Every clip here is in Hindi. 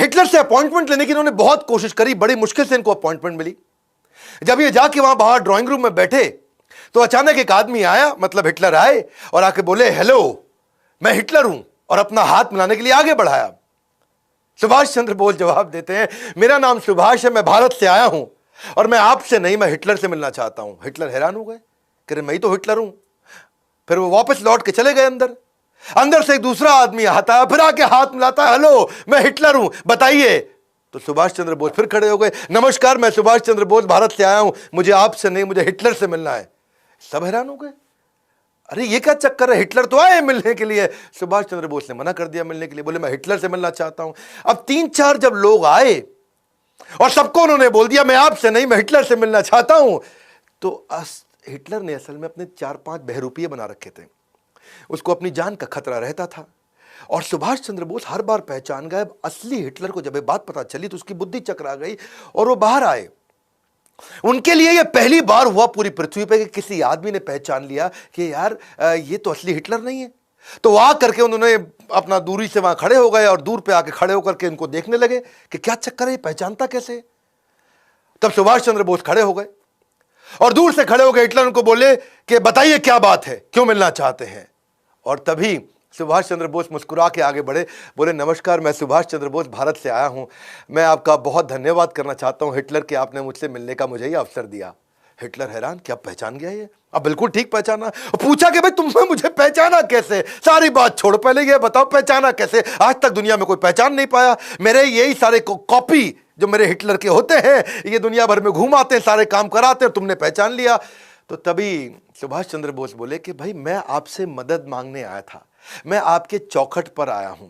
हिटलर से अपॉइंटमेंट लेने की इन्होंने बहुत कोशिश करी, बड़ी मुश्किल से इनको अपॉइंटमेंट मिली। जब ये जाके वहां बाहर ड्राइंग रूम में बैठे तो अचानक एक आदमी आया, मतलब हिटलर आए और आके बोले, हेलो मैं हिटलर हूं, और अपना हाथ मिलाने के लिए आगे बढ़ाया। सुभाष चंद्र बोस जवाब देते हैं, मेरा नाम सुभाष है, मैं भारत से आया हूं और मैं आपसे नहीं, मैं हिटलर से मिलना चाहता हूं। हिटलर हैरान हो गए, कह रहे मैं ही तो हिटलर हूं। फिर वो वापस लौट के चले गए अंदर। अंदर से एक दूसरा आदमी आता है, फिर आके हाथ मिलाता है, हेलो मैं हिटलर हूं, बताइए। तो सुभाष चंद्र बोस फिर खड़े हो गए, नमस्कार मैं सुभाष चंद्र बोस भारत से आया हूं, मुझे आपसे नहीं, मुझे हिटलर से मिलना है। सब हैरान हो गए, अरे ये क्या चक्कर है, हिटलर तो आए मिलने के लिए। सुभाष चंद्र बोस ने मना कर दिया मिलने के लिए, बोले मैं हिटलर से मिलना चाहता हूं। अब 3-4 जब लोग आए और सबको उन्होंने बोल दिया मैं आपसे नहीं, मैं हिटलर से मिलना चाहता हूं, तो हिटलर ने असल में अपने 4-5 बहरूपिये बना रखे थे, उसको अपनी जान का खतरा रहता था। और सुभाष चंद्र बोस हर बार पहचान गए। असली हिटलर को जब ये बात पता चली तो उसकी बुद्धि चकरा गई और वो बाहर आए। उनके लिए यह पहली बार हुआ पूरी पृथ्वी पे कि किसी आदमी ने पहचान लिया कि यार ये तो असली हिटलर नहीं है। तो वहां करके उन्होंने अपना दूरी से वहां खड़े हो गए और दूर पे आके खड़े होकर के इनको देखने लगे कि क्या चक्कर है, पहचानता कैसे। तब सुभाष चंद्र बोस खड़े हो गए और दूर से खड़े हो गए हिटलर उनको बोले कि बताइए क्या बात है, क्यों मिलना चाहते हैं। और तभी सुभाष चंद्र बोस मुस्कुरा के आगे बढ़े, बोले नमस्कार मैं सुभाष चंद्र बोस भारत से आया हूं, मैं आपका बहुत धन्यवाद करना चाहता हूं हिटलर कि आपने मुझसे मिलने का मुझे ये अवसर दिया। हिटलर हैरान, क्या पहचान गया ये, अब बिल्कुल ठीक पहचाना। पूछा कि भाई तुमने मुझे पहचाना कैसे, सारी बात छोड़, पहले ये बताओ पहचाना कैसे, आज तक दुनिया में कोई पहचान नहीं पाया। मेरे यही सारे कॉपी जो मेरे हिटलर के होते हैं ये दुनिया भर में घूमाते हैं, सारे काम कराते हैं, तुमने पहचान लिया। तो तभी सुभाष चंद्र बोस बोले कि भाई मैं आपसे मदद मांगने आया था, मैं आपके चौखट पर आया हूं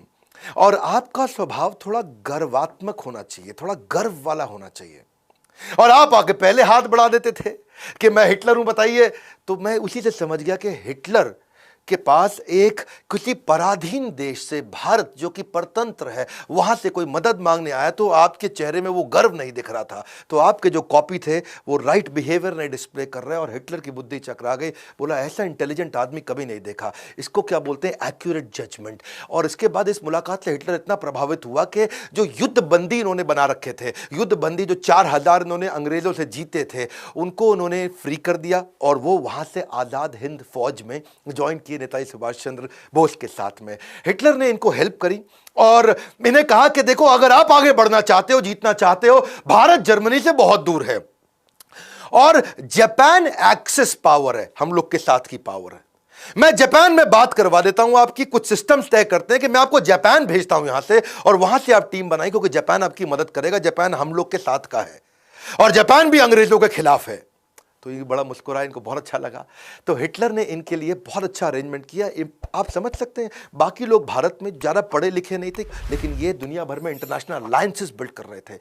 और आपका स्वभाव थोड़ा गर्वात्मक होना चाहिए, थोड़ा गर्व वाला होना चाहिए। और आप आके पहले हाथ बढ़ा देते थे कि मैं हिटलर हूं बताइए। तो मैं उसी से समझ गया कि हिटलर के पास एक किसी पराधीन देश से, भारत जो कि परतंत्र है, वहां से कोई मदद मांगने आया। तो आपके चेहरे में वो गर्व नहीं दिख रहा था, तो आपके जो कॉपी थे वो राइट बिहेवियर नहीं डिस्प्ले कर रहे। और हिटलर की बुद्धि चकरा गई, बोला ऐसा इंटेलिजेंट आदमी कभी नहीं देखा, इसको क्या बोलते हैं एक्यूरेट जजमेंट। और इसके बाद इस मुलाकात से हिटलर इतना प्रभावित हुआ कि जो युद्ध बंदी इन्होंने बना रखे थे, युद्ध बंदी जो 4000 इन्होंने अंग्रेजों से जीते थे, उनको उन्होंने फ्री कर दिया और वो वहां से आजाद हिंद फौज में ज्वाइन किए नेताजी सुभाष चंद्र बोस के साथ में। हिटलर ने इनको हेल्प करी और इन्हें कहा कि देखो अगर आप आगे बढ़ना चाहते हो, जीतना चाहते हो, भारत जर्मनी से बहुत दूर है और जापान एक्सेस पावर है, हम लोग के साथ की पावर है। मैं जापान में बात करवा देता हूं, आपकी कुछ सिस्टम्स तय करते हैं कि मैं आपको जापान भेजता हूं यहां से और वहां से आप टीम बनाई, क्योंकि जापान आपकी मदद करेगा, जापान हम लोग के साथ का है और जापान भी अंग्रेजों के खिलाफ है। तो ये बड़ा मुस्कुराया, इनको बहुत अच्छा लगा। तो हिटलर ने इनके लिए बहुत अच्छा अरेंजमेंट किया। आप समझ सकते हैं, बाकी लोग भारत में ज़्यादा पढ़े लिखे नहीं थे, लेकिन ये दुनिया भर में इंटरनेशनल अलायंसेस बिल्ड कर रहे थे।